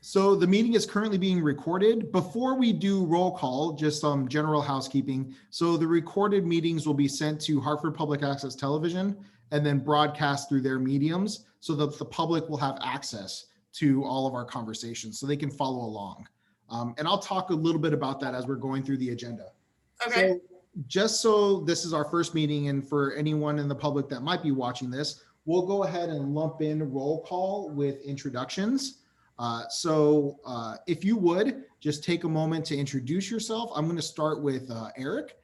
So the meeting is currently being recorded. Before we do roll call, just some general housekeeping. So the recorded meetings will be sent to Hartford Public Access Television and then broadcast through their mediums so that the public will have access to all of our conversations so they can follow along. And I'll talk a little bit about that as we're going through the agenda. Okay. So just so this is our first meeting, and for anyone in the public that might be watching this, we'll go ahead and lump in roll call with introductions. If you would just take a moment to introduce yourself. I'm going to start with Eric.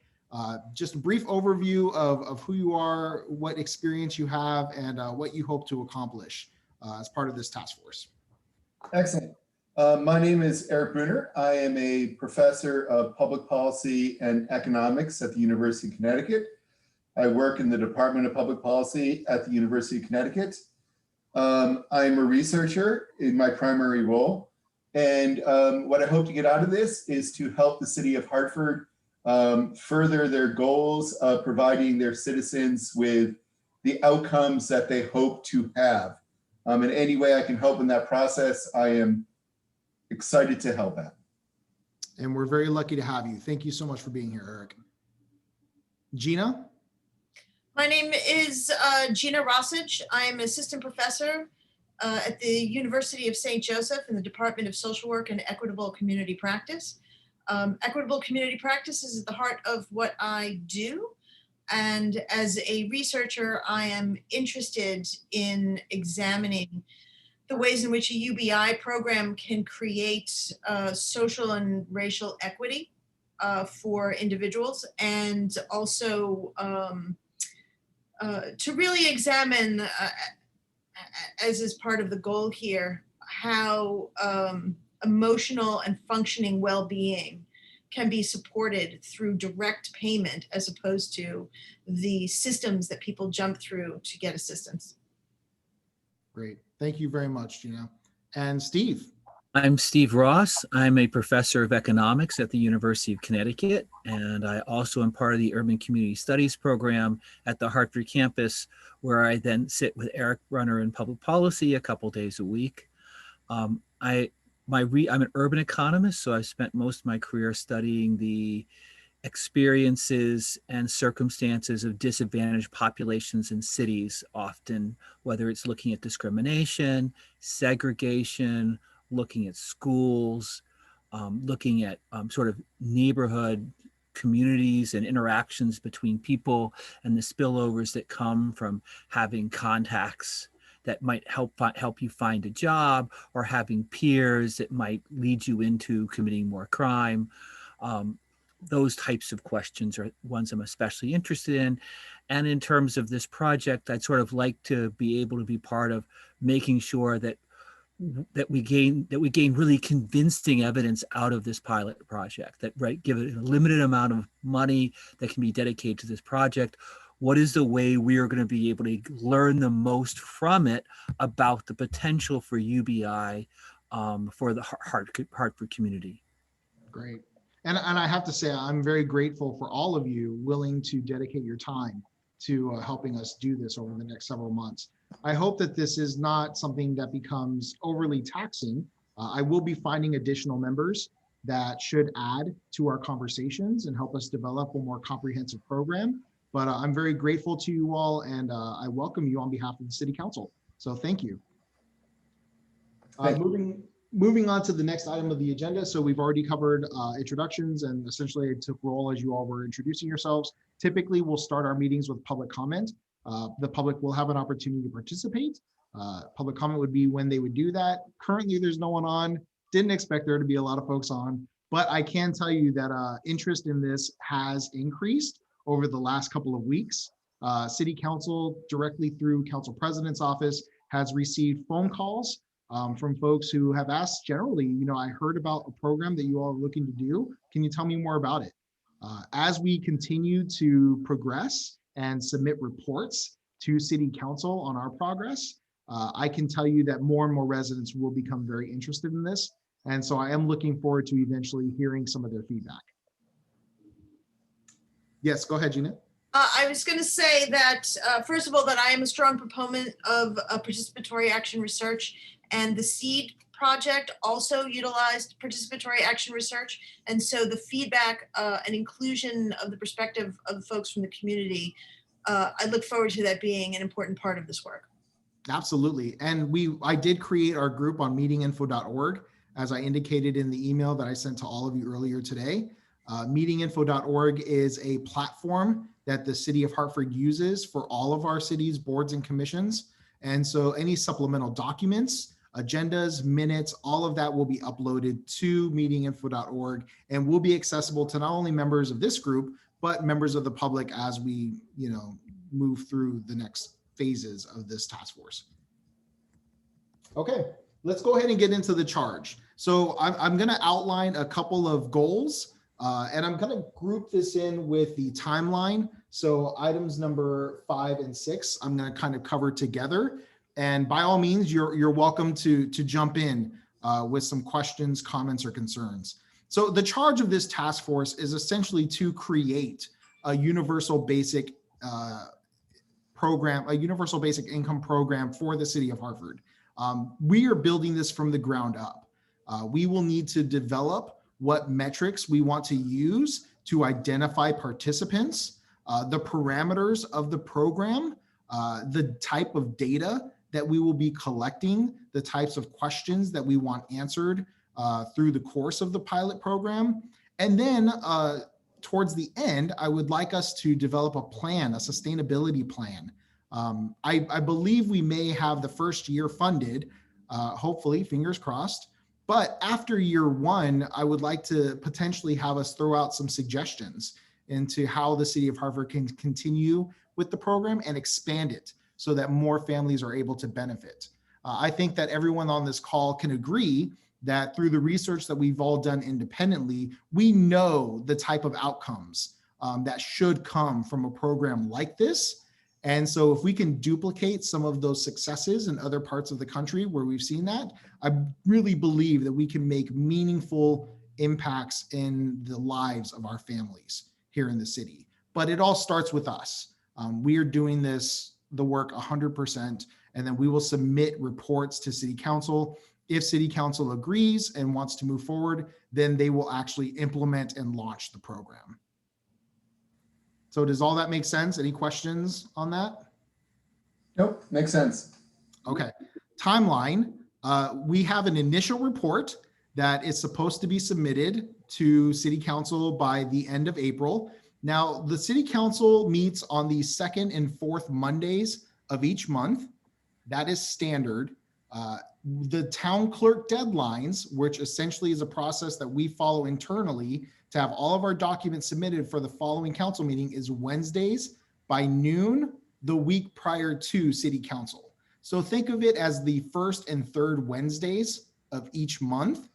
Just a brief overview of who you are, what experience you have, and what you hope to accomplish as part of this task force. Excellent. My name is Eric Bruner. I am a professor of public policy and economics at the University of Connecticut. I work in the Department of Public Policy at the University of Connecticut. I'm a researcher in my primary role. And what I hope to get out of this is to help the city of Hartford further their goals of providing their citizens with the outcomes that they hope to have. In any way I can help in that process, I am excited to help out. And we're very lucky to have you. Thank you so much for being here, Eric. Gina? My name is Gina Rossage. I'm assistant professor at the University of St. Joseph in the Department of Social Work and Equitable Community Practice. Equitable community practice is at the heart of what I do. And as a researcher, I am interested in examining the ways in which a UBI program can create social and racial equity for individuals, and also to really examine, as is part of the goal here, how emotional and functioning well-being can be supported through direct payment as opposed to the systems that people jump through to get assistance. Great. Thank you very much, Gina. And Steve? I'm Steve Ross. I'm a professor of economics at the University of Connecticut, and I also am part of the Urban Community Studies program at the Hartford campus, where I then sit with Eric Brunner in public policy a couple days a week. I'm an urban economist, so I've spent most of my career studying the experiences and circumstances of disadvantaged populations in cities, often whether it's looking at discrimination, segregation, looking at schools, looking at sort of neighborhood communities and interactions between people, and the spillovers that come from having contacts that might help you find a job, or having peers that might lead you into committing more crime. Those types of questions are ones I'm especially interested in. And in terms of this project, I'd sort of like to be able to be part of making sure that we gain really convincing evidence out of this pilot project, that give it a limited amount of money that can be dedicated to this project. What is the way we are going to be able to learn the most from it about the potential for UBI for the Hartford community? Great. And I have to say, I'm very grateful for all of you willing to dedicate your time to helping us do this over the next several months. I hope that this is not something that becomes overly taxing. I will be finding additional members that should add to our conversations and help us develop a more comprehensive program. But I'm very grateful to you all, and I welcome you on behalf of the City Council. So thank you. Moving on to the next item of the agenda. So we've already covered introductions, and essentially I took roll as you all were introducing yourselves. Typically, we'll start our meetings with public comment. The public will have an opportunity to participate. Public comment would be when they would do that. Currently, there's no one on. Didn't expect there to be a lot of folks on, but I can tell you that interest in this has increased over the last couple of weeks. City Council, directly through Council President's office, has received phone calls from folks who have asked generally, I heard about a program that you all are looking to do. Can you tell me more about it? As we continue to progress and submit reports to City Council on our progress, I can tell you that more and more residents will become very interested in this. And so I am looking forward to eventually hearing some of their feedback. Yes, go ahead, Gina. I was going to say that, first of all, that I am a strong proponent of participatory action research, and the SEED project also utilized participatory action research. And so the feedback and inclusion of the perspective of folks from the community, I look forward to that being an important part of this work. Absolutely. And I did create our group on meetinginfo.org, as I indicated in the email that I sent to all of you earlier today. Meetinginfo.org is a platform that the city of Hartford uses for all of our city's boards and commissions. And so any supplemental documents, agendas, minutes, all of that will be uploaded to meetinginfo.org and will be accessible to not only members of this group, but members of the public as we, move through the next phases of this task force. Okay, let's go ahead and get into the charge. So I'm going to outline a couple of goals, and I'm going to group this in with the timeline. So items number 5 and 6, I'm going to kind of cover together. And by all means, you're welcome to jump in with some questions, comments, or concerns. So the charge of this task force is essentially to create a universal basic program, a universal basic income program for the city of Hartford. We are building this from the ground up. We will need to develop what metrics we want to use to identify participants, the parameters of the program, the type of data that we will be collecting, the types of questions that we want answered through the course of the pilot program. And then towards the end, I would like us to develop a plan, a sustainability plan. I believe we may have the first year funded, hopefully, fingers crossed. But after year 1, I would like to potentially have us throw out some suggestions into how the city of Hartford can continue with the program and expand it so that more families are able to benefit. I think that everyone on this call can agree that through the research that we've all done independently, we know the type of outcomes that should come from a program like this. And so if we can duplicate some of those successes in other parts of the country where we've seen that, I really believe that we can make meaningful impacts in the lives of our families here in the city. But it all starts with us. We are doing the work 100%, and then we will submit reports to City Council. If City Council agrees and wants to move forward, then they will actually implement and launch the program. So does all that make sense? Any questions on that? Nope, makes sense. Okay, timeline. We have an initial report that is supposed to be submitted to City Council by the end of April. Now, the City Council meets on the 2nd and 4th Mondays of each month. That is standard. The town clerk deadlines, which essentially is a process that we follow internally to have all of our documents submitted for the following council meeting, is Wednesdays by noon the week prior to City Council. So think of it as the 1st and 3rd Wednesdays of each month.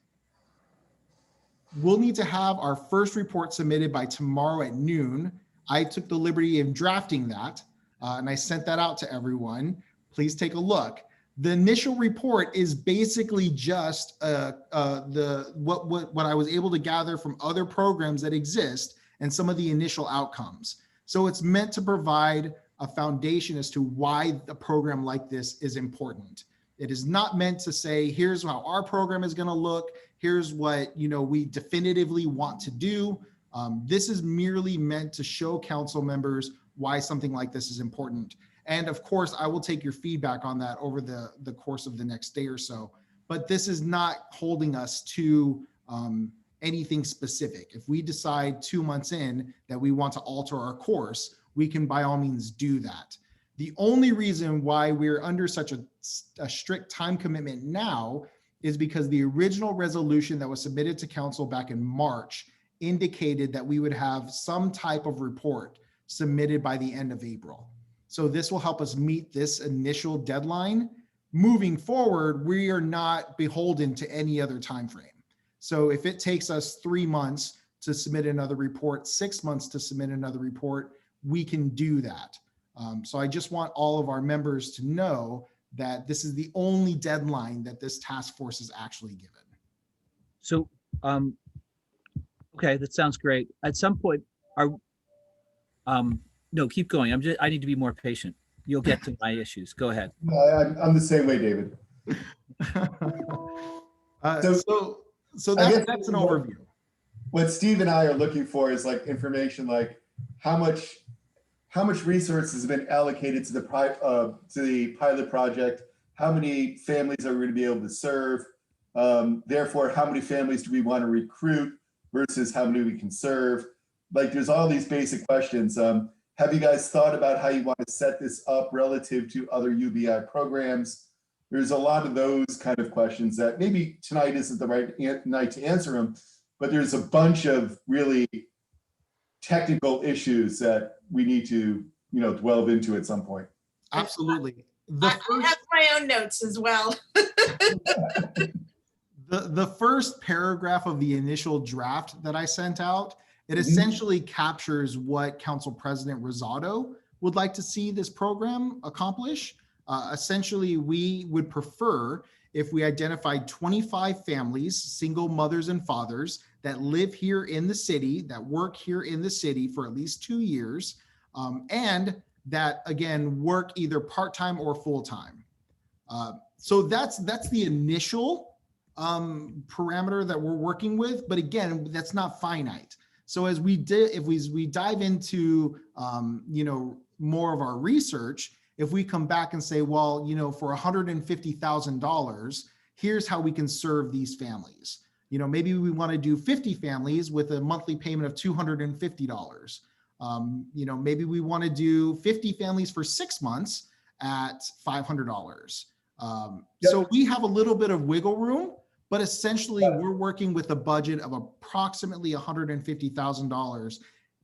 We'll need to have our first report submitted by tomorrow at noon. I took the liberty of drafting that, and I sent that out to everyone. Please take a look. The initial report is basically just what I was able to gather from other programs that exist and some of the initial outcomes. So it's meant to provide a foundation as to why a program like this is important. It is not meant to say, here's how our program is going to look. Here's what we definitively want to do. This is merely meant to show council members why something like this is important. And of course, I will take your feedback on that over the course of the next day or so. But this is not holding us to anything specific. If we decide 2 months in that we want to alter our course, we can by all means do that. The only reason why we're under such a strict time commitment now is because the original resolution that was submitted to council back in March indicated that we would have some type of report submitted by the end of April. So this will help us meet this initial deadline. Moving forward, we are not beholden to any other time frame. So if it takes us 3 months to submit another report, 6 months to submit another report, we can do that. So I just want all of our members to know that this is the only deadline that this task force is actually given. So, okay, that sounds great. At some point, no, keep going. I need to be more patient. You'll get to my issues. Go ahead. I'm the same way, David. So I guess that's an overview. what Steve and I are looking for is like information like how much resources have been allocated to the pilot project, how many families are we going to be able to serve, therefore how many families do we want to recruit versus how many we can serve. Like there's all these basic questions. Have you guys thought about how you want to set this up relative to other UBI programs? There's a lot of those kind of questions that maybe tonight isn't the right night to answer them, but there's a bunch of really technical issues that we need to, delve into at some point. Absolutely. I have my own notes as well. The first paragraph of the initial draft that I sent out, it essentially captures what Council President Rosado would like to see this program accomplish. Essentially, we would prefer if we identified 25 families, single mothers and fathers that live here in the city, that work here in the city for at least 2 years, and that, again, work either part-time or full-time. So that's the initial parameter that we're working with. But again, that's not finite. So as we dive into, more of our research, if we come back and say, well, for $150,000, here's how we can serve these families. Maybe we want to do 50 families with a monthly payment of $250. Maybe we want to do 50 families for 6 months at $500. So we have a little bit of wiggle room, but essentially we're working with a budget of approximately $150,000.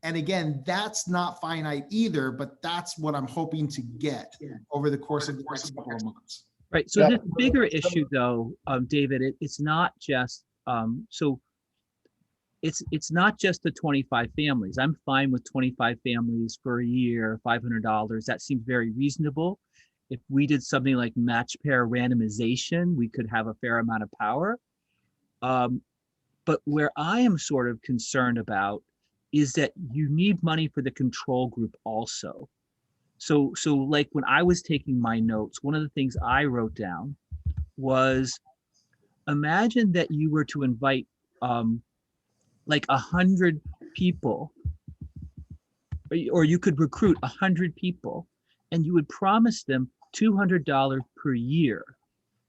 And again, that's not finite either, but that's what I'm hoping to get over the course of the next couple of months. Right. So this bigger issue, though, David, it's not just it's not just the 25 families. I'm fine with 25 families for a year, $500. That seems very reasonable. If we did something like match pair randomization, we could have a fair amount of power. But where I am sort of concerned about is that you need money for the control group also. So like when I was taking my notes, one of the things I wrote down was, imagine that you were to invite like 100 people, or you could recruit 100 people, and you would promise them $200 per year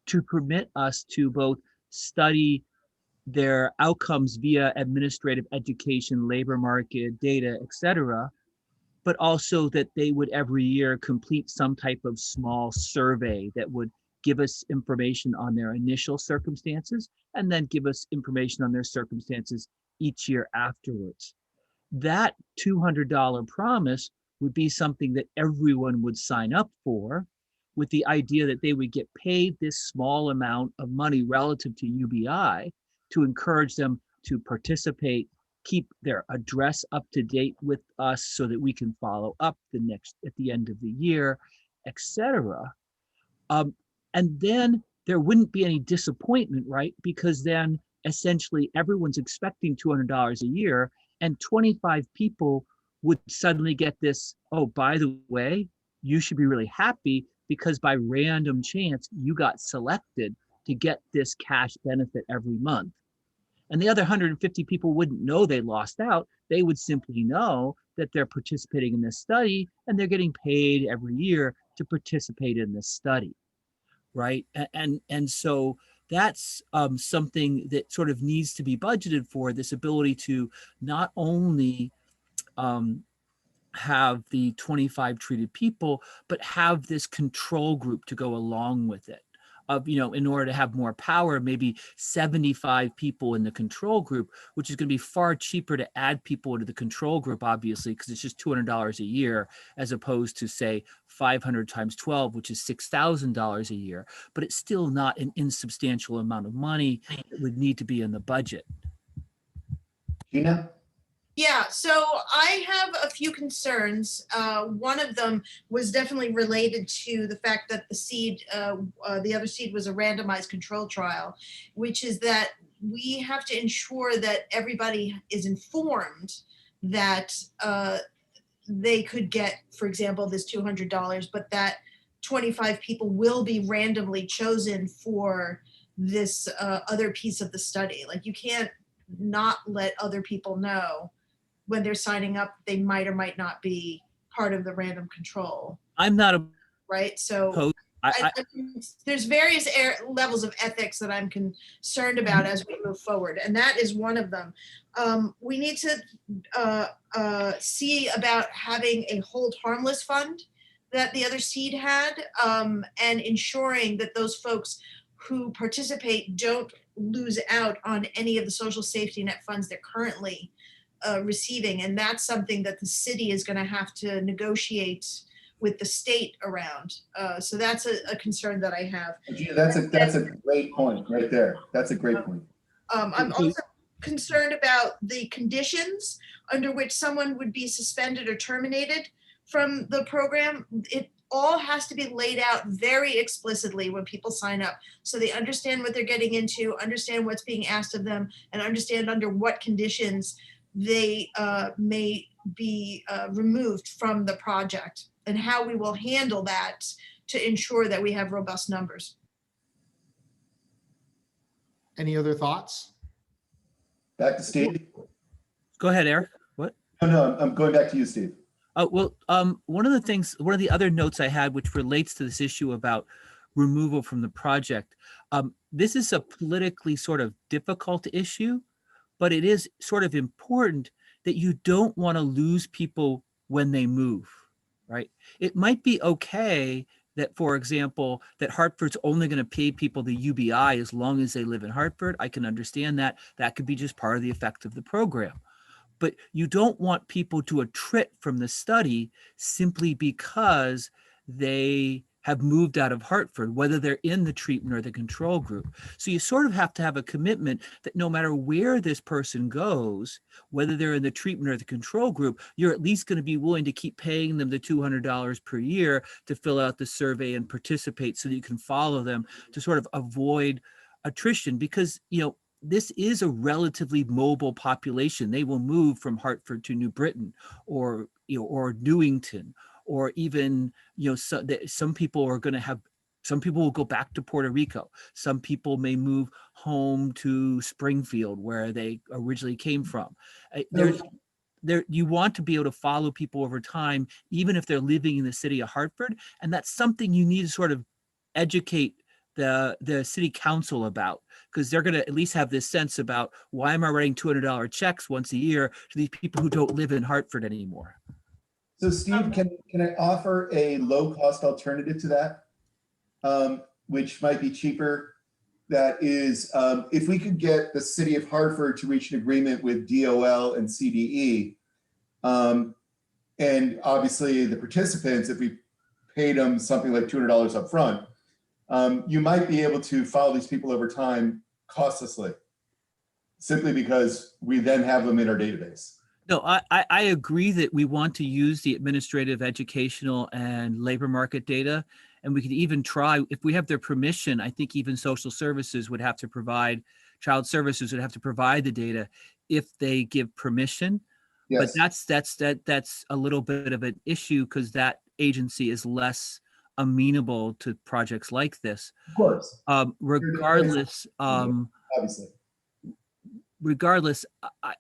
to permit us to both study their outcomes via administrative education, labor market, data, etc., but also that they would every year complete some type of small survey that would give us information on their initial circumstances and then give us information on their circumstances each year afterwards. That $200 promise would be something that everyone would sign up for, with the idea that they would get paid this small amount of money relative to UBI to encourage them to participate, keep their address up to date with us so that we can follow up at the end of the year, etc. And then there wouldn't be any disappointment, right? Because then essentially everyone's expecting $200 a year, and 25 people would suddenly get this, oh, by the way, you should be really happy because by random chance, you got selected to get this cash benefit every month. And the other 150 people wouldn't know they lost out. They would simply know that they're participating in this study and they're getting paid every year to participate in this study, right? And so that's something that sort of needs to be budgeted for, this ability to not only have the 25 treated people, but have this control group to go along with it. In order to have more power, maybe 75 people in the control group, which is going to be far cheaper to add people into the control group, obviously, because it's just $200 a year, as opposed to, say, 500 times 12, which is $6,000 a year. But it's still not an insubstantial amount of money that would need to be in the budget. Gina? Yeah, so I have a few concerns. One of them was definitely related to the fact that the other seed was a randomized control trial, which is that we have to ensure that everybody is informed that they could get, for example, this $200, but that 25 people will be randomly chosen for this other piece of the study. Like you can't not let other people know when they're signing up, they might or might not be part of the random control, I'm not right? So opposed. I, there's various levels of ethics that I'm concerned about as we move forward, and that is one of them. We need to see about having a hold harmless fund that the other seed had, and ensuring that those folks who participate don't lose out on any of the social safety net funds they're currently receiving. And that's something that the city is going to have to negotiate with the state around. So that's a concern that I have. Gina, that's a great point right there. That's a great point. I'm also concerned about the conditions under which someone would be suspended or terminated from the program. It all has to be laid out very explicitly when people sign up, so they understand what they're getting into, understand what's being asked of them, and understand under what conditions they may be removed from the project, and how we will handle that to ensure that we have robust numbers. Any other thoughts? Back to Steve. go ahead, Eric. What? No, I'm going back to you, Steve. Well, one of the other notes I had, which relates to this issue about removal from the project, this is a politically sort of difficult issue, but it is sort of important that you don't want to lose people when they move, right? It might be okay that, for example, that Hartford's only going to pay people the UBI as long as they live in Hartford. I can understand that. That could be just part of the effect of the program. But you don't want people to attrit from the study simply because they have moved out of Hartford, whether they're in the treatment or the control group. So you sort of have to have a commitment that no matter where this person goes, whether they're in the treatment or the control group, you're at least going to be willing to keep paying them the $200 per year to fill out the survey and participate, so that you can follow them to sort of avoid attrition. Because, this is a relatively mobile population. They will move from Hartford to New Britain or Newington, or even, some people will go back to Puerto Rico. Some people may move home to Springfield, where they originally came from. You want to be able to follow people over time, even if they're living in the city of Hartford. And that's something you need to sort of educate the city council about, because they're going to at least have this sense about, why am I writing $200 checks once a year to these people who don't live in Hartford anymore? So Steve, can I offer a low-cost alternative to that, which might be cheaper? That is, if we could get the city of Hartford to reach an agreement with DOL and CDE, and obviously the participants, if we paid them something like $200 up front, you might be able to follow these people over time costlessly, simply because we then have them in our database. No, I agree that we want to use the administrative, educational, and labor market data. And we could even try, if we have their permission, I think even social services would have to provide, child services would have to provide the data if they give permission. Yes. But that's a little bit of an issue, because that agency is less amenable to projects like this. Of course. Regardless, obviously. Regardless,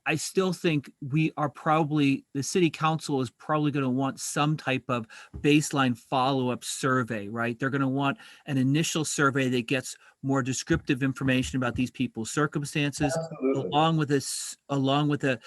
I still think the city council is probably going to want some type of baseline follow-up survey, right? They're going to want an initial survey that gets more descriptive information about these people's circumstances, Absolutely. along with a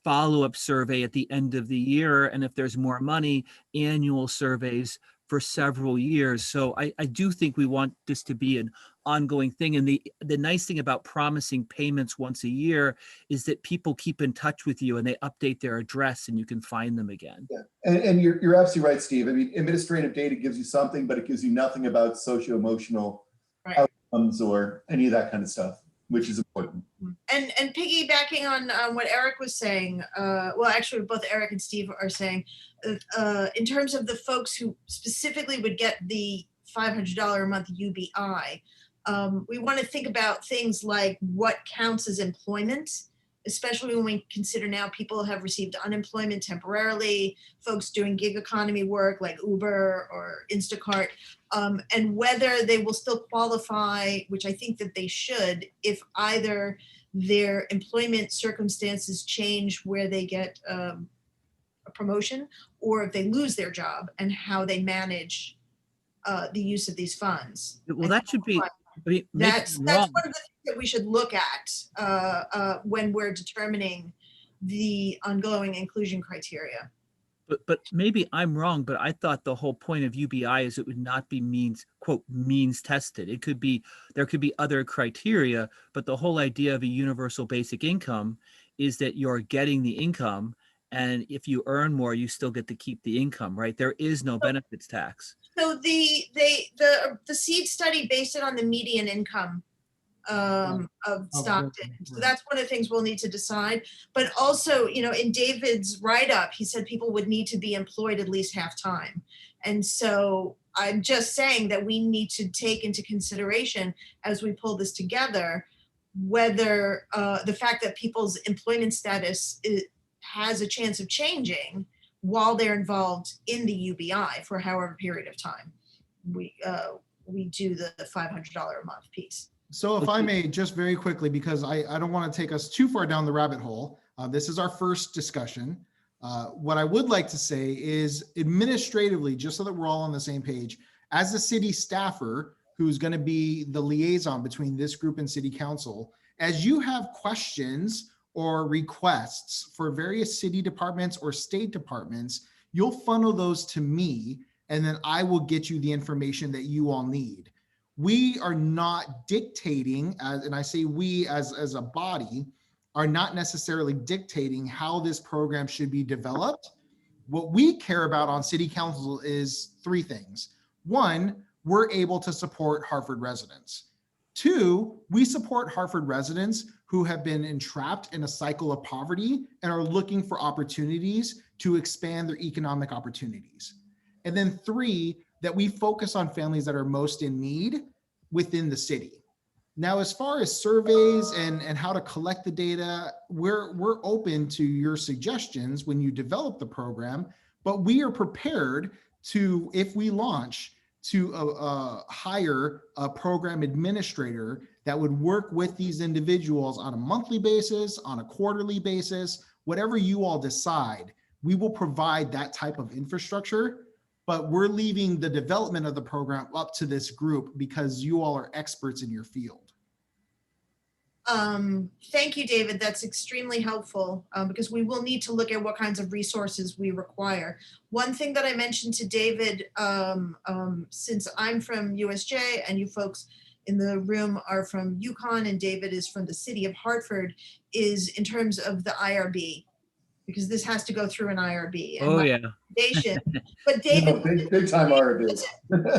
follow-up survey at the end of the year. And if there's more money, annual surveys for several years. So I do think we want this to be an ongoing thing. And the nice thing about promising payments once a year is that people keep in touch with you and they update their address and you can find them again. Yeah, and you're absolutely right, Steve. I mean, administrative data gives you something, but it gives you nothing about socio-emotional outcomes or any of that kind of stuff, which is important. And piggybacking on what Eric was saying, well, actually both Eric and Steve are saying, in terms of the folks who specifically would get the $500 a month UBI, we want to think about things like what counts as employment especially when we consider now people have received unemployment temporarily, folks doing gig economy work like Uber or Instacart, and whether they will still qualify, which I think that they should, if either their employment circumstances change where they get a promotion, or if they lose their job, and how they manage the use of these funds. Well, that should be, I mean, That's maybe one I'm of the wrong, things that we should look at when we're determining the ongoing inclusion criteria. but maybe I'm wrong, but I thought the whole point of UBI is it would not be means tested. It could be, there could be other criteria, but the whole idea of a universal basic income is that you're getting the income, and if you earn more, you still get to keep the income, right? There is no benefits tax. So the seed study based it on the median income of Stockton. So that's one of the things we'll need to decide. But also, you know, in David's write-up, he said people would need to be employed at least half time. And so I'm just saying that we need to take into consideration as we pull this together, whether the fact that people's employment status has a chance of changing while they're involved in the UBI for however period of time we do the $500 a month piece. So if I may, just very quickly, because I don't want to take us too far down the rabbit hole. This is our first discussion. What I would like to say is administratively, just so that we're all on the same page, as a city staffer who's going to be the liaison between this group and city council, as you have questions or requests for various city departments or state departments, you'll funnel those to me, and then I will get you the information that you all need. We are not dictating, and I say we as a body, are not necessarily dictating how this program should be developed. What we care about on city council is three things. One, we're able to support Hartford residents. Two, we support Hartford residents who have been entrapped in a cycle of poverty and are looking for opportunities to expand their economic opportunities. And then three, that we focus on families that are most in need within the city. Now, as far as surveys and how to collect the data, we're open to your suggestions when you develop the program, but we are prepared to, if we launch, to hire a program administrator that would work with these individuals on a monthly basis, on a quarterly basis, whatever you all decide. We will provide that type of infrastructure, but we're leaving the development of the program up to this group because you all are experts in your field. Thank you, David. That's extremely helpful because we will need to look at what kinds of resources we require. One thing that I mentioned to David, since I'm from USJ and you folks in the room are from UConn and David is from the city of Hartford, is in terms of the IRB, because this has to go through an IRB. And Oh, yeah. But David, No, big time RV.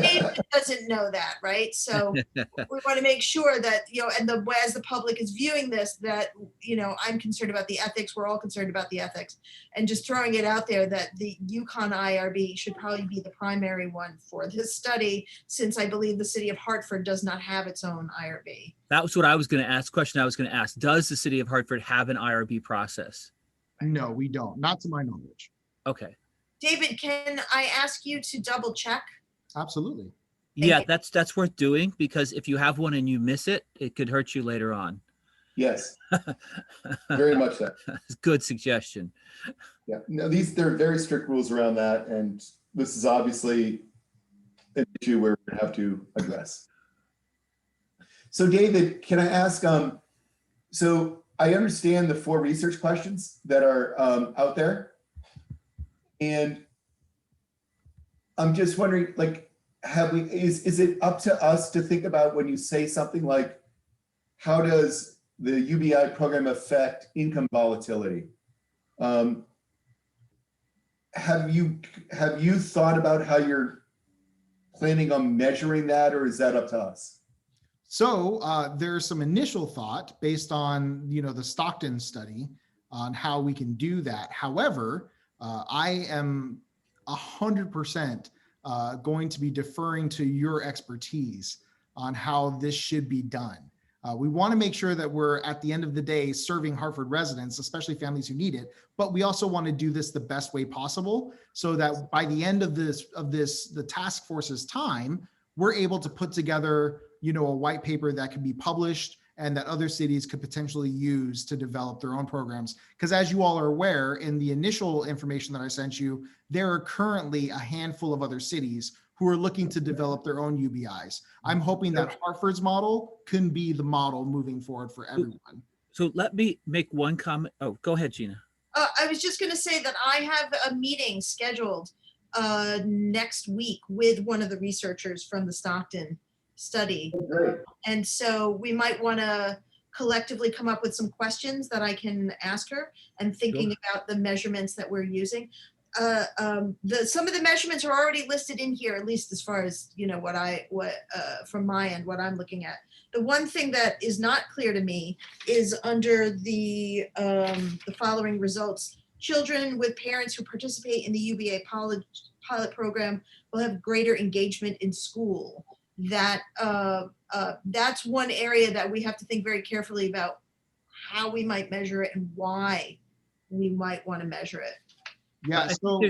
David doesn't know that, right? So we want to make sure that, you know, and as the public is viewing this, that, you know, I'm concerned about the ethics. We're all concerned about the ethics, and just throwing it out there that the UConn IRB should probably be the primary one for this study, since I believe the city of Hartford does not have its own IRB. That was what I was going to ask. Question I was going to ask. Does the city of Hartford have an IRB process? No, we don't, not to my knowledge. Okay. David, can I ask you to double check? Absolutely. Yeah, you. that's worth doing, because if you have one and you miss it, it could hurt you later on. Yes, very much so. Good suggestion. Yeah, no, there are very strict rules around that, and this is obviously an issue we're going to have to address. So David, can I ask, so I understand the 4 research questions that are out there. And I'm just wondering, like, is it up to us to think about, when you say something like, how does the UBI program affect income volatility? Have you thought about how you're planning on measuring that, or is that up to us? So there's some initial thought based on, you know, the Stockton study on how we can do that. However, I am 100% going to be deferring to your expertise on how this should be done. We want to make sure that we're at the end of the day serving Hartford residents, especially families who need it, but we also want to do this the best way possible so that by the end of the task force's time, we're able to put together, a white paper that can be published and that other cities could potentially use to develop their own programs. Because as you all are aware, in the initial information that I sent you, there are currently a handful of other cities who are looking to develop their own UBIs. I'm hoping that Hartford's model can be the model moving forward for everyone. So let me make one comment. Oh, go ahead, Gina. I was just going to say that I have a meeting scheduled next week with one of the researchers from the Stockton study. Great. And so we might want to collectively come up with some questions that I can ask her, and thinking about the measurements that we're using. Some of the measurements are already listed in here, at least as far as, from my end, what I'm looking at. The one thing that is not clear to me is under the following results. Children with parents who participate in the UBA pilot program will have greater engagement in school. That's one area that we have to think very carefully about how we might measure it and why we might want to measure it. Yeah, so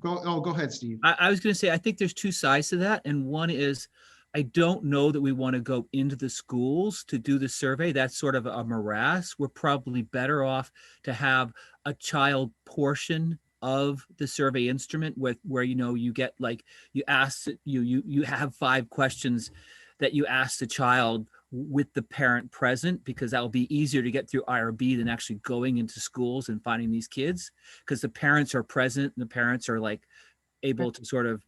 go ahead, Steve. I was going to say, I think there's two sides to that. And one is, I don't know that we want to go into the schools to do the survey. That's sort of a morass. We're probably better off to have a child portion of the survey instrument where you get, like, you ask, you have 5 questions that you ask the child with the parent present, because that will be easier to get through IRB than actually going into schools and finding these kids, because the parents are present and the parents are, like, able to sort of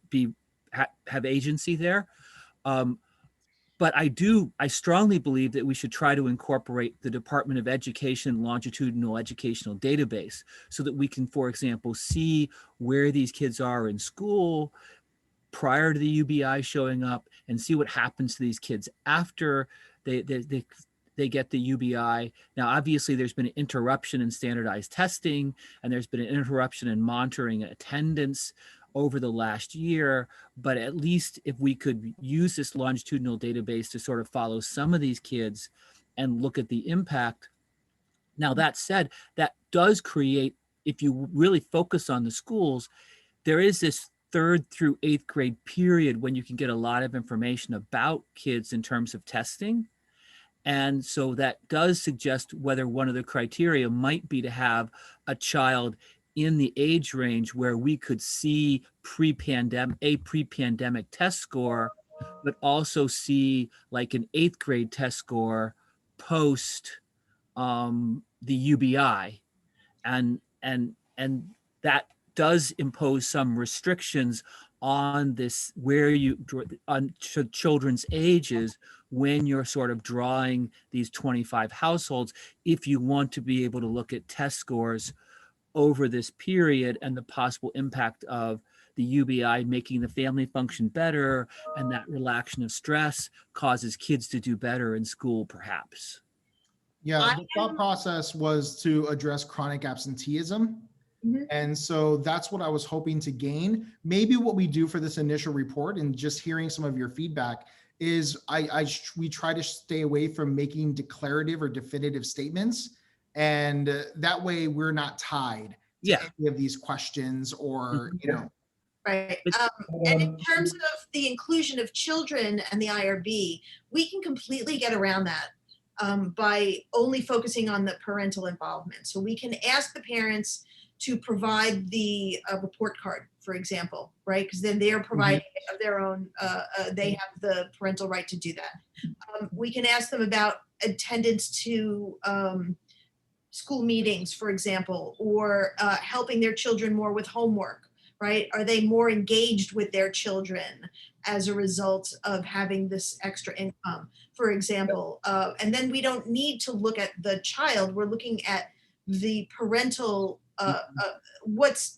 have agency there. But I strongly believe that we should try to incorporate the Department of Education longitudinal educational database so that we can, for example, see where these kids are in school prior to the UBI showing up, and see what happens to these kids after they get the UBI. Now, obviously, there's been an interruption in standardized testing, and there's been an interruption in monitoring attendance over the last year. But at least if we could use this longitudinal database to sort of follow some of these kids and look at the impact. Now, that said, that does create, if you really focus on the schools, there is this 3rd through 8th grade period when you can get a lot of information about kids in terms of testing. And so that does suggest whether one of the criteria might be to have a child in the age range where we could see pre-pandemic test score, but also see like an 8th grade test score post the UBI. And that does impose some restrictions on this, where on children's ages when you're sort of drawing these 25 households, if you want to be able to look at test scores over this period and the possible impact of the UBI making the family function better, and that relaxation of stress causes kids to do better in school, perhaps. Yeah, the thought process was to address chronic absenteeism. Mm-hmm. And so that's what I was hoping to gain. Maybe what we do for this initial report, and just hearing some of your feedback, is we try to stay away from making declarative or definitive statements. And that way we're not tied to any of these questions or, Right. And in terms of the inclusion of children and the IRB, we can completely get around that by only focusing on the parental involvement. So we can ask the parents to provide the report card, for example, right? Because then they're providing their own, they have the parental right to do that. We can ask them about attendance to school meetings, for example, or helping their children more with homework, right? Are they more engaged with their children as a result of having this extra income, for example? And then we don't need to look at the child. We're looking at the parental, what's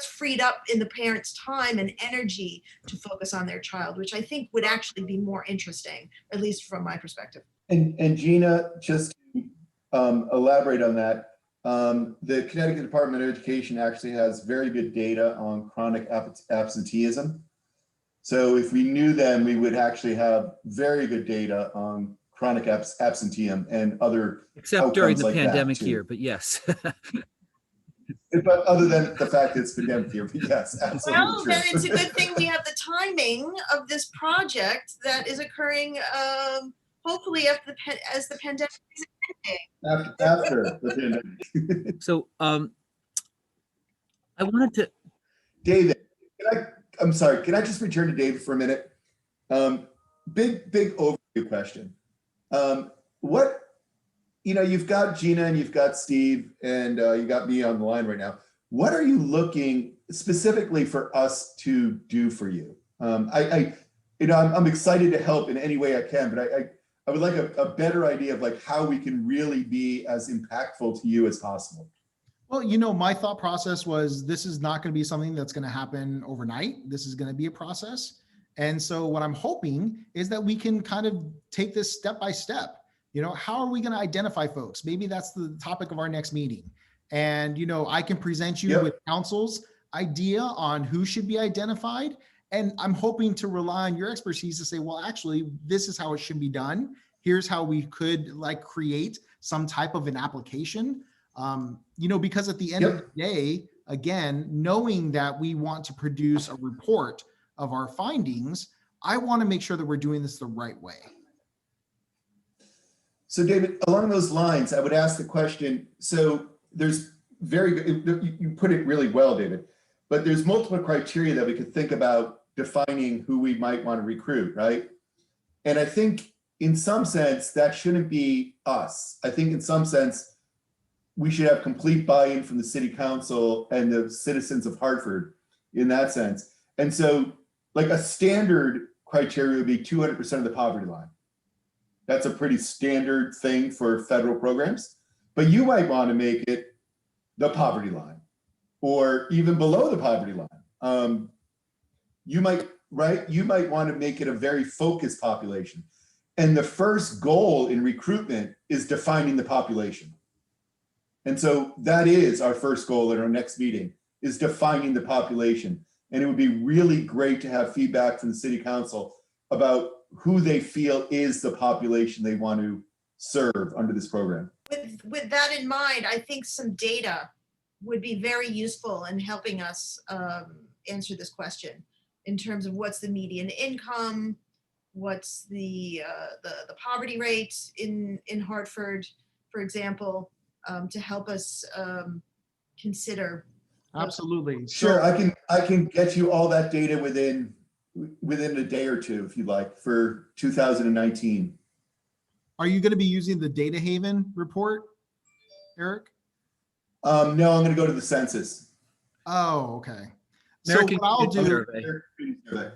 freed up in the parents' time and energy to focus on their child, which I think would actually be more interesting, at least from my perspective. And Gina, just to elaborate on that, the Connecticut Department of Education actually has very good data on chronic absenteeism. So if we knew them, we would actually have very good data on chronic absenteeism and other Except during outcomes the like that, pandemic too. year, but yes. But other than the fact that it's pandemic year, but yes, absolutely Well, true. then it's a good thing we have the timing of this project that is occurring, hopefully as the pandemic is ending. After the pandemic. So I wanted to, David, I'm sorry, can I just return to David for a minute? Big overview question. What, you've got Gina and you've got Steve and you got me on the line right now. What are you looking specifically for us to do for you? I'm excited to help in any way I can, but I would like a better idea of like how we can really be as impactful to you as possible. Well, my thought process was this is not going to be something that's going to happen overnight. This is going to be a process. And so what I'm hoping is that we can kind of take this step by step. How are we going to identify folks? Maybe that's the topic of our next meeting. And, I can present you with council's idea on who should be identified. And I'm hoping to rely on your expertise to say, well, actually, this is how it should be done. Here's how we could create some type of an application. Because at the end of the day, again, knowing that we want to produce a report of our findings, I want to make sure that we're doing this the right way. So David, along those lines, I would ask the question, so there's you put it really well, David, but there's multiple criteria that we could think about defining who we might want to recruit, right? And I think in some sense, that shouldn't be us. I think in some sense, we should have complete buy-in from the city council and the citizens of Hartford in that sense. And so like a standard criteria would be 200% of the poverty line. That's a pretty standard thing for federal programs, but you might want to make it the poverty line or even below the poverty line. You might want to make it a very focused population. And the first goal in recruitment is defining the population. And so that is our first goal at our next meeting, is defining the population. And it would be really great to have feedback from the city council about who they feel is the population they want to serve under this program. With that in mind, I think some data would be very useful in helping us answer this question in terms of what's the median income, what's the poverty rate in Hartford, for example, to help us consider. Absolutely. Sure, I can get you all that data within a day or two, if you like, for 2019. Are you going to be using the Data Haven report, Eric? No, I'm going to go to the census. Oh, okay. American So what I'll do, Survey.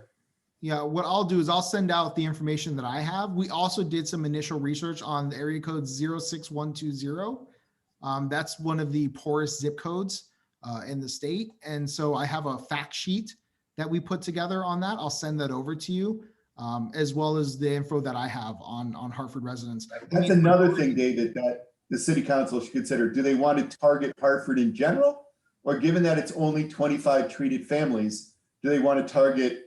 yeah, what I'll do is I'll send out the information that I have. We also did some initial research on the area code 06120. That's one of the poorest zip codes in the state. And so I have a fact sheet that we put together on that. I'll send that over to you, as well as the info that I have on Hartford residents. That's another thing, David, that the city council should consider. Do they want to target Hartford in general? Or given that it's only 25 treated families, do they want to target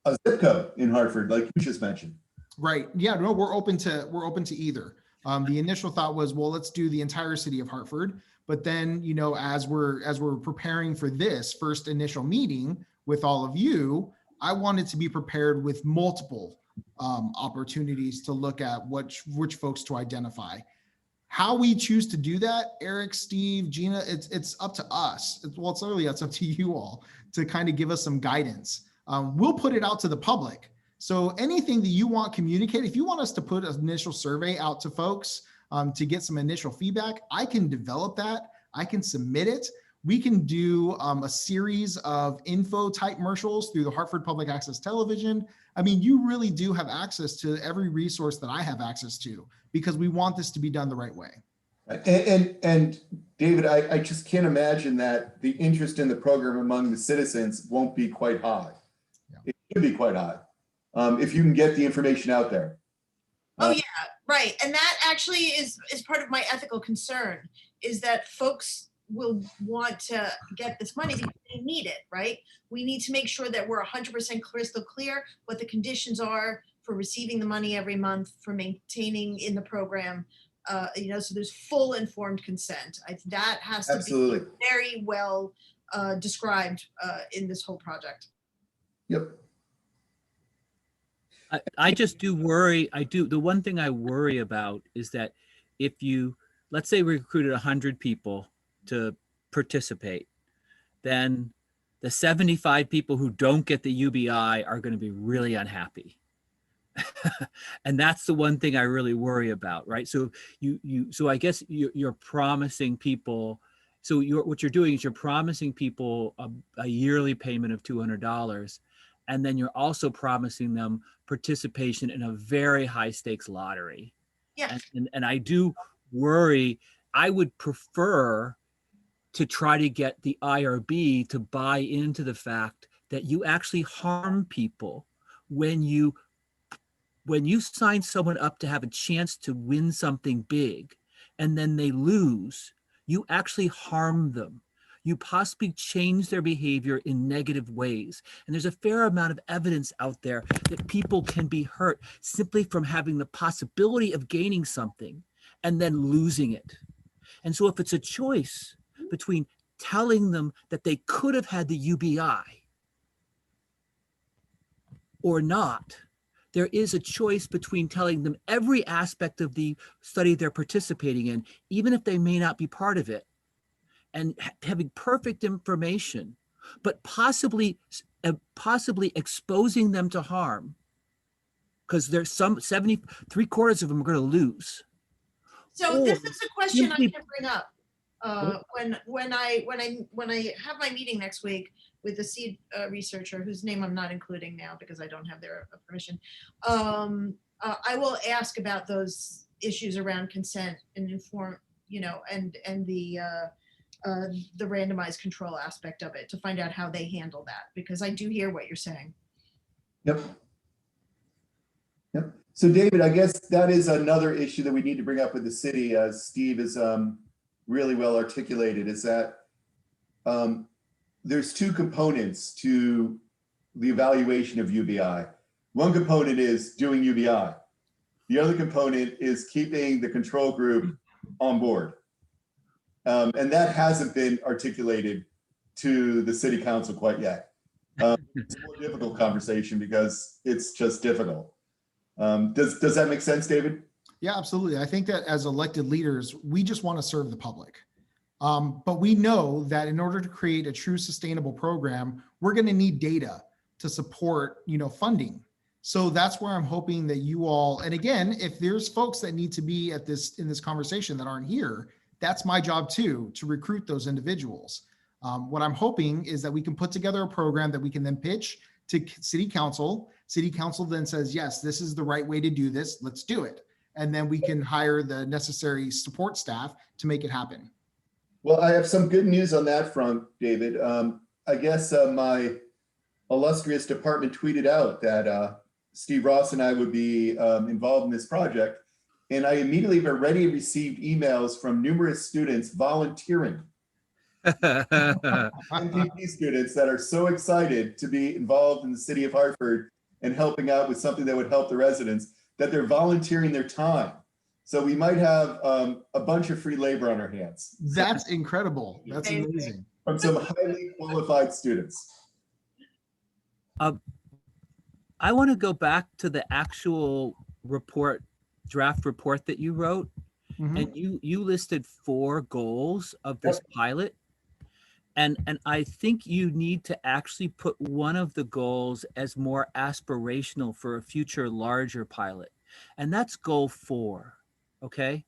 a zip code in Hartford, like you just mentioned? Right. Yeah, no, we're open to either. The initial thought was, well, let's do the entire city of Hartford. But then, as we're preparing for this first initial meeting with all of you, I wanted to be prepared with multiple opportunities to look at which folks to identify. How we choose to do that, Eric, Steve, Gina, it's up to us. It's literally it's up to you all to kind of give us some guidance. We'll put it out to the public. So anything that you want communicated, if you want us to put an initial survey out to folks to get some initial feedback, I can develop that. I can submit it. We can do a series of info type commercials through the Hartford Public Access Television. I mean, you really do have access to every resource that I have access to, because we want this to be done the right way. And David, I just can't imagine that the interest in the program among the citizens won't be quite high. Yeah. It should be quite high if you can get the information out there. Oh yeah, right. And that actually is part of my ethical concern, is that folks will want to get this money because they need it, right? We need to make sure that we're 100% crystal clear what the conditions are for receiving the money every month, for maintaining in the program. So there's full informed consent. That has to Absolutely. be very well described in this whole project. Yep. I just do worry. The one thing I worry about is that if you, let's say we recruited 100 people to participate, then the 75 people who don't get the UBI are going to be really unhappy. And that's the one thing I really worry about, right? So so I guess you're promising people, so what you're doing is you're promising people a yearly payment of $200, and then you're also promising them participation in a very high stakes lottery. Yeah. And I do worry. I would prefer to try to get the IRB to buy into the fact that you actually harm people when you sign someone up to have a chance to win something big and then they lose. You actually harm them. You possibly change their behavior in negative ways. And there's a fair amount of evidence out there that people can be hurt simply from having the possibility of gaining something and then losing it. And so if it's a choice between telling them that they could have had the UBI or not, there is a choice between telling them every aspect of the study they're participating in, even if they may not be part of it, and having perfect information, but possibly exposing them to harm, because there's some 3/4 of them are going to lose. So this is a question I simply- can bring up when I have my meeting next week with the seed researcher, whose name I'm not including now because I don't have their permission. I will ask about those issues around consent and inform, and the randomized control aspect of it, to find out how they handle that, because I do hear what you're saying. Yep. Yep. So David, I guess that is another issue that we need to bring up with the city, as Steve is really well articulated, is that there's two components to the evaluation of UBI. One component is doing UBI. The other component is keeping the control group on board. And that hasn't been articulated to the city council quite yet. It's a more difficult conversation because it's just difficult. Does that make sense, David? Yeah, absolutely. I think that as elected leaders, we just want to serve the public. But we know that in order to create a true sustainable program, we're going to need data to support, funding. So that's where I'm hoping that you all, and again, if there's folks that need to be in this conversation that aren't here, that's my job too, to recruit those individuals. What I'm hoping is that we can put together a program that we can then pitch to city council. City council then says, yes, this is the right way to do this. Let's do it. And then we can hire the necessary support staff to make it happen. Well, I have some good news on that front, David. I guess my illustrious department tweeted out that Steve Ross and I would be involved in this project. And I immediately have already received emails from numerous students volunteering. MPP students that are so excited to be involved in the city of Hartford and helping out with something that would help the residents, that they're volunteering their time. So we might have a bunch of free labor on our hands. That's incredible. That's amazing. From some highly qualified students. I want to go back to the actual draft report that you wrote. Mhm. And you listed 4 goals of this pilot. And I think you need to actually put one of the goals as more aspirational for a future larger pilot. And that's goal 4. Okay.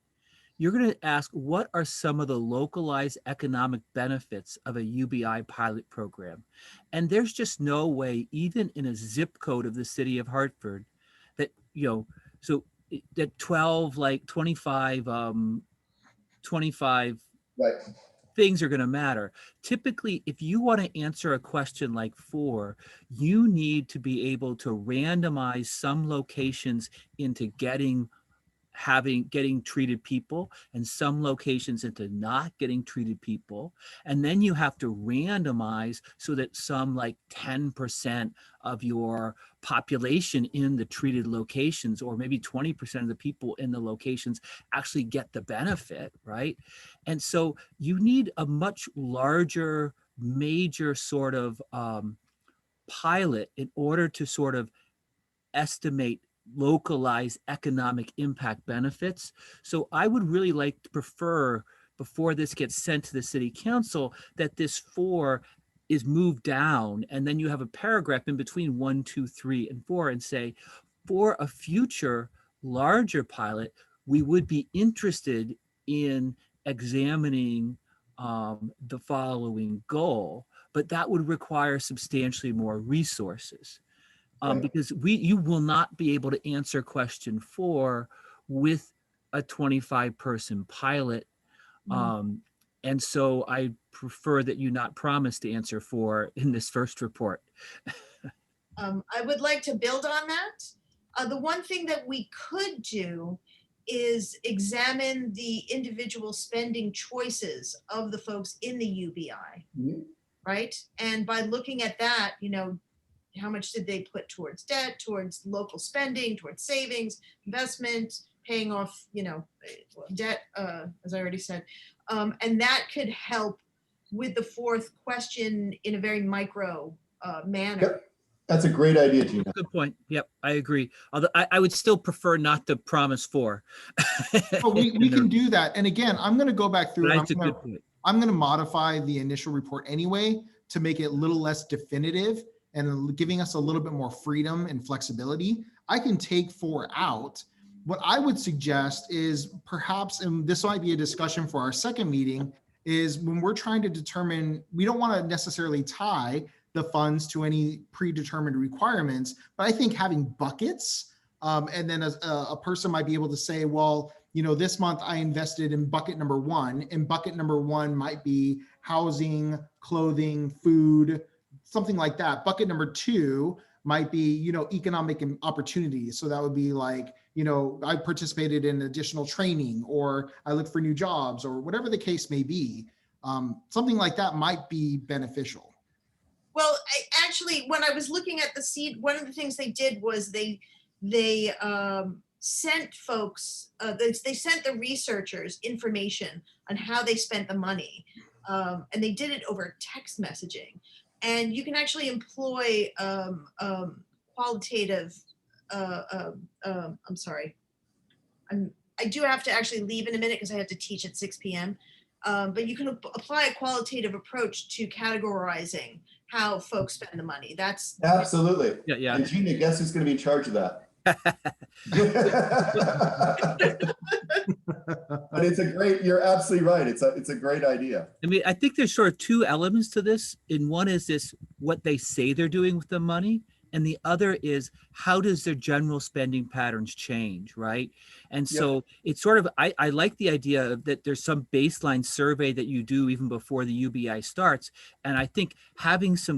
You're going to ask, what are some of the localized economic benefits of a UBI pilot program? And there's just no way, even in a zip code of the city of Hartford, that, so that 25 Right. things are going to matter. Typically, if you want to answer a question like 4, you need to be able to randomize some locations into getting getting treated people and some locations into not getting treated people. And then you have to randomize so that some like 10% of your population in the treated locations, or maybe 20% of the people in the locations actually get the benefit, right? And so you need a much larger, major sort of pilot in order to sort of estimate localized economic impact benefits. So I would really like to prefer, before this gets sent to the city council, that this 4 is moved down, and then you have a paragraph in between 1, 2, 3, and 4 and say, for a future larger pilot, we would be interested in examining the following goal, but that would require substantially more resources. Because you will not be able to answer question 4 with a 25-person pilot. And so I prefer that you not promise to answer 4 in this first report. I would like to build on that. The one thing that we could do is examine the individual spending choices of the folks in the UBI, right? And by looking at that, you know, how much did they put towards debt, towards local spending, towards savings, investment, paying off, you know, debt, as I already said. And that could help with the 4th question in a very micro manner. Yep. That's a great idea, Gina. Good point. Yep, I agree. Although I would still prefer not to promise 4. Well, we can do that. And again, I'm going to go back through. That's a good point. I'm going to modify the initial report anyway to make it a little less definitive and giving us a little bit more freedom and flexibility. I can take 4 out. What I would suggest is perhaps, and this might be a discussion for our second meeting, is when we're trying to determine, we don't want to necessarily tie the funds to any predetermined requirements, but I think having buckets, and then a person might be able to say, well, you know, this month I invested in bucket number 1, and bucket number 1 might be housing, clothing, food, something like that. Bucket number 2 might be, you know, economic opportunities. So that would be like, you know, I participated in additional training, or I looked for new jobs, or whatever the case may be. Something like that might be beneficial. Well, actually, when I was looking at the seed, one of the things they did was they sent folks, they sent the researchers information on how they spent the money, and they did it over text messaging. And you can actually employ qualitative. I'm sorry, I do have to actually leave in a minute because I have to teach at 6 p.m. But you can apply a qualitative approach to categorizing how folks spend the money. That's absolutely. Yeah. And Gina, guess who's going to be in charge of that? But it's a great, you're absolutely right. It's a great idea. I mean, I think there's sort of 2 elements to this. And one is this, what they say they're doing with the money. And the other is, how does their general spending patterns change, right? And so it's sort of, I like the idea that there's some baseline survey that you do even before the UBI starts. And I think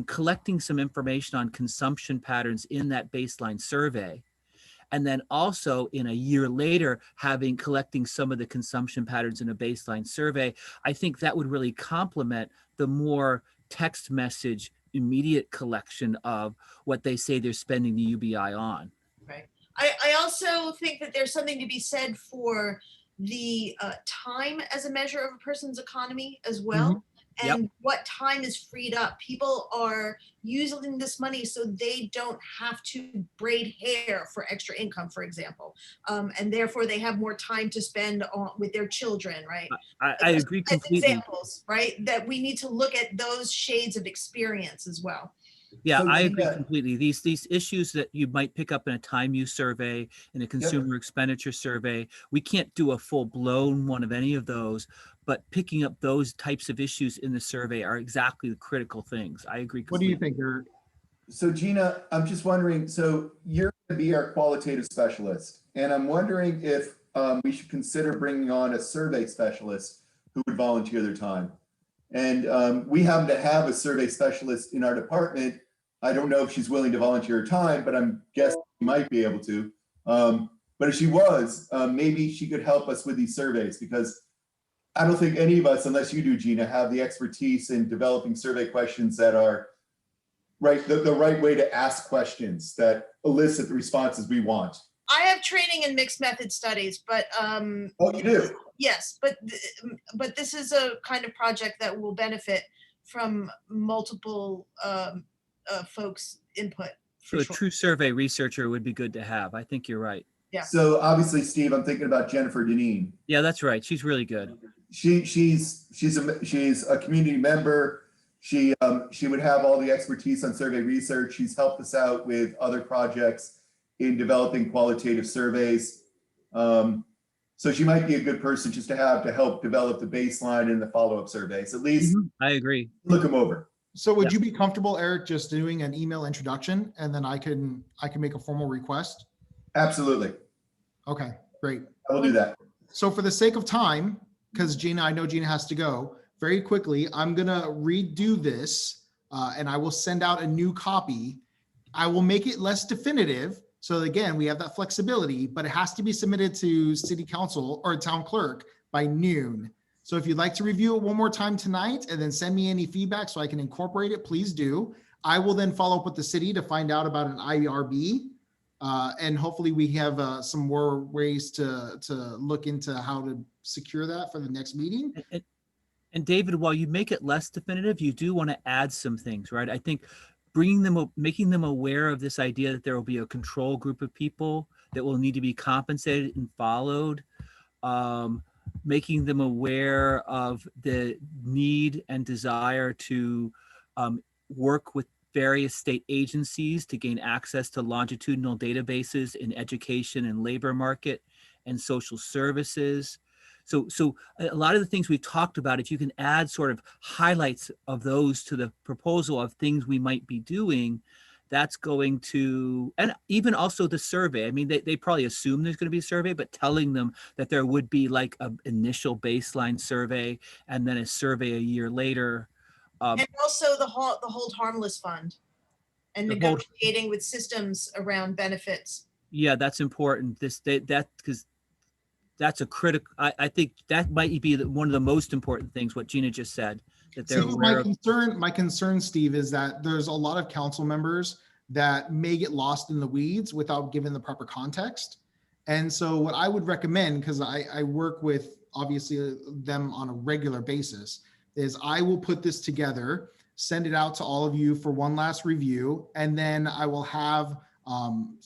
collecting some information on consumption patterns in that baseline survey, and then also in a year later, collecting some of the consumption patterns in a baseline survey, I think that would really complement the more text message immediate collection of what they say they're spending the UBI on. right. I also think that there's something to be said for the time as a measure of a person's economy as well. And what time is freed up. People are using this money so they don't have to braid hair for extra income, for example. And therefore they have more time to spend with their children, right? I agree completely. Examples, right? That we need to look at those shades of experience as well. Yeah, So I agree completely. These issues that you might pick up in a time use survey, in a consumer expenditure survey, we can't do a full blown one of any of those, but picking up those types of issues in the survey are exactly the critical things. I agree completely. What do you think, Eric? So Gina, I'm just wondering, so you're going to be our qualitative specialist, and I'm wondering if we should consider bringing on a survey specialist who would volunteer their time. And we happen to have a survey specialist in our department. I don't know if she's willing to volunteer her time, but I'm guessing she might be able to. But if she was, maybe she could help us with these surveys, because I don't think any of us, unless you do, Gina, have the expertise in developing survey questions that are right, the right way to ask questions that elicit the responses we want. I have training in mixed method studies, but Oh, you do? yes, but this is a kind of project that will benefit from multiple folks' input. So For a sure. true survey researcher would be good to have. I think you're right. Yeah. So obviously, Steve, I'm thinking about Jennifer Deneen. Yeah, that's right. She's really good. She's a community member. She would have all the expertise on survey research. She's helped us out with other projects in developing qualitative surveys. So she might be a good person just to have to help develop the baseline and the follow-up surveys. At least I agree. look them over. So would you be comfortable, Eric, just doing an email introduction and then I can make a formal request? Absolutely. Okay, great. I will do that. So for the sake of time, because I know Gina has to go, very quickly, I'm gonna redo this and I will send out a new copy. I will make it less definitive. So again, we have that flexibility, but it has to be submitted to city council or town clerk by noon. So if you'd like to review it one more time tonight and then send me any feedback so I can incorporate it, please do. I will then follow up with the city to find out about an IRB. And hopefully we have some more ways to look into how to secure that for the next meeting. And David, while you make it less definitive, you do want to add some things, right? I think making them aware of this idea that there will be a control group of people that will need to be compensated and followed, making them aware of the need and desire to work with various state agencies to gain access to longitudinal databases in education and labor market and social services. So a lot of the things we talked about, if you can add sort of highlights of those to the proposal of things we might be doing, that's going to, and even also the survey. I mean, they probably assume there's going to be a survey, but telling them that there would be like an initial baseline survey and then a survey a year later. And also the Hold Harmless Fund and negotiating with systems around benefits. Yeah, that's important. Because that's a critical, I think that might be one of the most important things, what Gina just said, that they're aware of. My concern, Steve, is that there's a lot of council members that may get lost in the weeds without giving the proper context. And so what I would recommend, because I work with obviously them on a regular basis, is I will put this together, send it out to all of you for one last review, and then I will have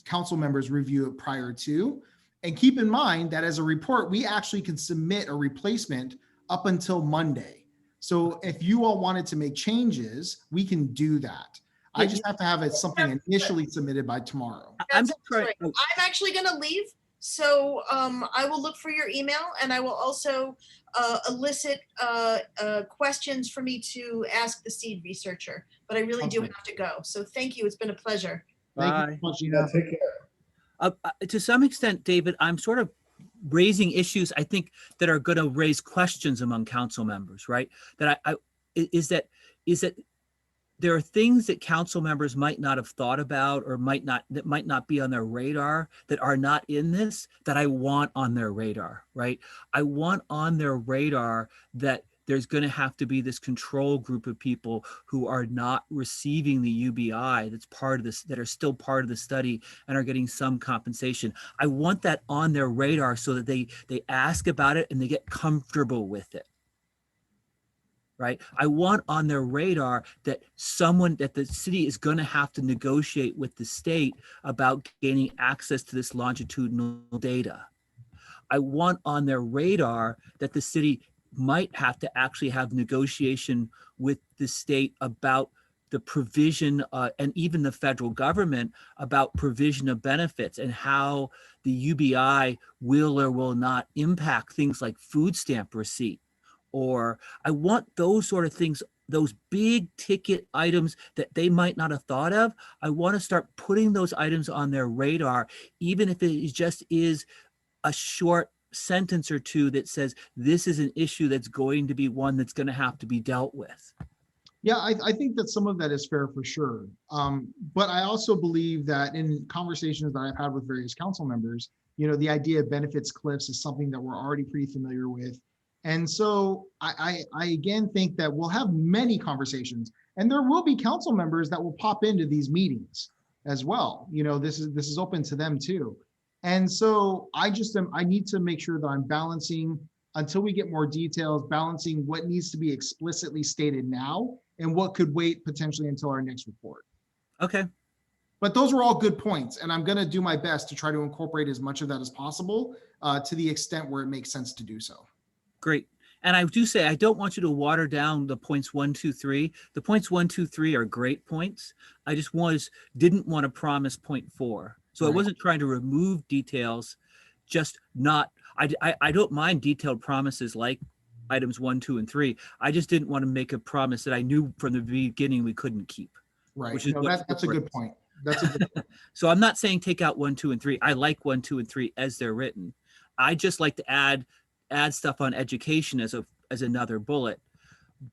council members review it prior to. And keep in mind that as a report, we actually can submit a replacement up until Monday. So if you all wanted to make changes, we can do that. I just have to have something initially submitted by tomorrow. I'm actually going to leave. So I will look for your email and I will also elicit questions for me to ask the seed researcher, but I really do have to go. So thank you. It's been a pleasure. Thank you so much, Gina. Take care. To some extent, David, I'm sort of raising issues, I think, that are going to raise questions among council members, right? That is that there are things that council members might not have thought about or that might not be on their radar that are not in this, that I want on their radar, right? I want on their radar that there's going to have to be this control group of people who are not receiving the UBI that's part of this, that are still part of the study and are getting some compensation. I want that on their radar so that they ask about it and they get comfortable with it. Right? I want on their radar that the city is going to have to negotiate with the state about gaining access to this longitudinal data. I want on their radar that the city might have to actually have negotiation with the state about the provision and even the federal government about provision of benefits and how the UBI will or will not impact things like food stamp receipt. Or I want those sort of things, those big ticket items that they might not have thought of. I want to start putting those items on their radar, even if it just is a short sentence or two that says this is an issue that's going to be one that's going to have to be dealt with. Yeah, I think that some of that is fair for sure. But I also believe that in conversations that I've had with various council members, the idea of benefits cliffs is something that we're already pretty familiar with. And so I again think that we'll have many conversations, and there will be council members that will pop into these meetings as well. This is open to them too. And so I need to make sure that I'm balancing, until we get more details, balancing what needs to be explicitly stated now and what could wait potentially until our next report. Okay. But those were all good points, and I'm going to do my best to try to incorporate as much of that as possible to the extent where it makes sense to do so. Great. And I do say, I don't want you to water down the points 1, 2, 3. The points 1, 2, 3 are great points. I just didn't want to promise point 4. So I wasn't trying to remove details, just not, I don't mind detailed promises like items 1, 2, and 3. I just didn't want to make a promise that I knew from the beginning we couldn't keep. Right. Which is That's a good point. That's a good point. So I'm not saying take out 1, 2, and 3. I like 1, 2, and 3 as they're written. I just like to add stuff on education as another bullet,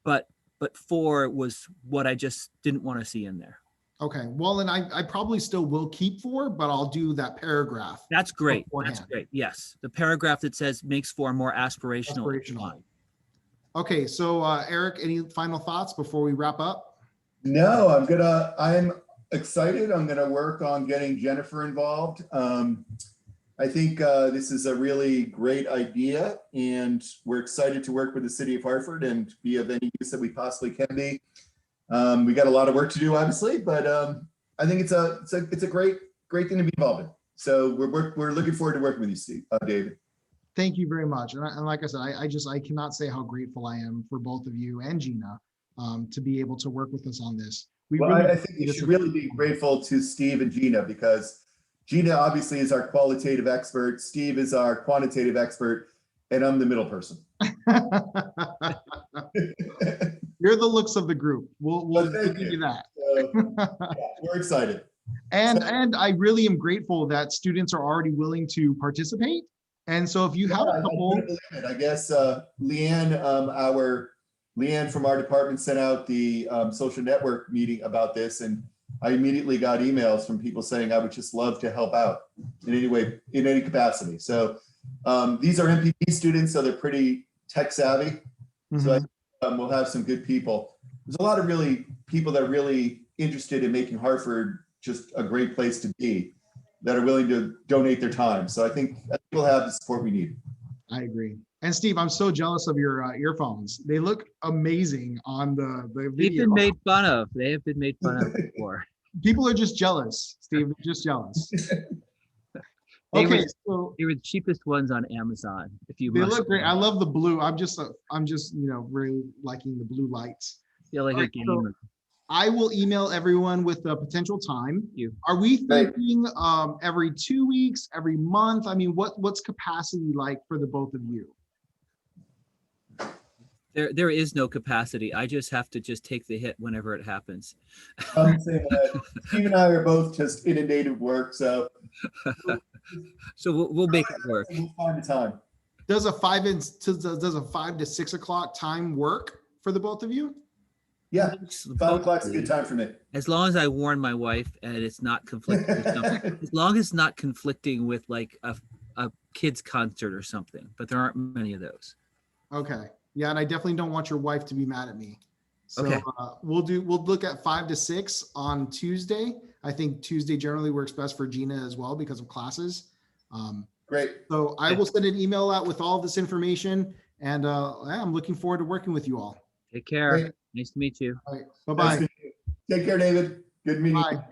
but 4 was what I just didn't want to see in there. Okay, well, and I probably still will keep 4, but I'll do that paragraph. That's great. beforehand. That's great. Yes, the paragraph that says makes 4 more aspirational. Okay, so Eric, any final thoughts before we wrap up? No, I'm excited. I'm gonna work on getting Jennifer involved. I think this is a really great idea, and we're excited to work with the city of Hartford and be of any use that we possibly can be. We got a lot of work to do, obviously, but I think it's a great thing to be involved in. So we're looking forward to working with you, Steve, David. Thank you very much. And like I said, I cannot say how grateful I am for both of you and Gina to be able to work with us on this. I think you should really be grateful to Steve and Gina, because Gina obviously is our qualitative expert, Steve is our quantitative expert, and I'm the middle person. You're the looks of the group. We'll give you that. We're excited. And I really am grateful that students are already willing to participate. And so if you have a couple, I guess Leanne from our department sent out the social network meeting about this, and I immediately got emails from people saying I would just love to help out in any way, in any capacity. So these are MPP students, so they're pretty tech savvy. So we'll have some good people. There's a lot of really people that are really interested in making Hartford just a great place to be, that are willing to donate their time. So I think we'll have the support we need. I agree. And Steve, I'm so jealous of your earphones. They look amazing on the video. They've been made fun of. They have been made fun of before. People are just jealous, Steve. They're just jealous. They Okay, were the cheapest ones on Amazon. If you they look great. I love the blue. I'm just really liking the blue lights. feel like a gamer. I will email everyone with a potential time. You. Are we thinking every 2 weeks, every month? I mean, what's capacity like for the both of you? There is no capacity. I just have to take the hit whenever it happens. I'm saying that Steve and I are both just inundated with work, so we'll make it work. We'll find the time. Does a 5 to 6 o'clock time work for the both of you? Yeah, 5 o'clock's a good time for me. As long as I warn my wife and it's not conflicting with something. As long as it's not conflicting with like a kids concert or something, but there aren't many of those. Okay. Yeah, and I definitely don't want your wife to be mad at me. So Okay. We'll look at 5 to 6 on Tuesday. I think Tuesday generally works best for Gina as well because of classes. Great. So I will send an email out with all this information, and I'm looking forward to working with you all. Take care. Great. Nice to meet you. All right. Bye-bye. Take care, David. Good meeting you. Bye.